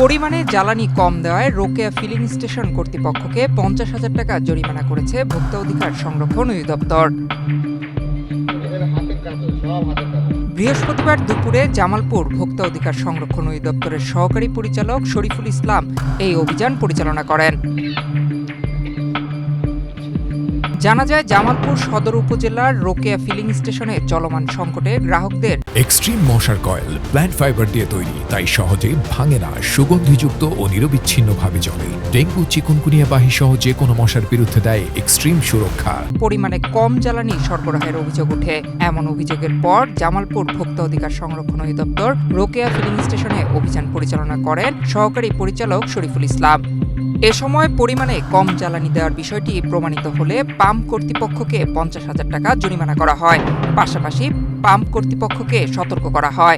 পরিমাণে জ্বালানি কম দেওয়ায় রোকেয়া ফিলিং স্টেশন কর্তৃপক্ষকে ৫০,০০০ টাকা জরিমানা করেছে ভোক্তা অধিকার সংরক্ষণ অধিদপ্তর। বৃহস্পতিবার দুপুরে জামালপুর ভোক্তা অধিকার সংরক্ষণ অধিদপ্তরের সহকারী পরিচালক শরীফুল ইসলাম এই অভিযান পরিচালনা করেন। জানা যায়, জামালপুর সদর উপজেলার রোকেয়া ফিলিং স্টেশনে চলমান সংকটে গ্রাহকদের এক্সট্রিম মশার কয়েল প্ল্যান্ট ফাইবার দিয়ে তৈরি, তাই সহজে ভাঙে না, সুগন্ধিযুক্ত ও নিরবিচ্ছিন্নভাবে জ্বলে। ডেঙ্গু, চিকুনগুনিয়া বাহি সহ যে কোনো মশার বিরুদ্ধে দেয় এক্সট্রিম সুরক্ষা। পরিমাণে কম জ্বালানি সরবরাহের অভিযোগ ওঠে। এমন অভিযোগের পর জামালপুর ভোক্তা অধিকার সংরক্ষণ অধিদপ্তর রোকেয়া ফিলিং স্টেশনে অভিযান পরিচালনা করেন সহকারী পরিচালক শরীফুল ইসলাম। এ সময় পরিমাণে কম জ্বালানি দেওয়ার বিষয়টি প্রমাণিত হলে পাম্প কর্তৃপক্ষকে ৫০,০০০ টাকা জরিমানা করা হয়। পাশাপাশি পাম্প কর্তৃপক্ষকে সতর্ক করা হয়।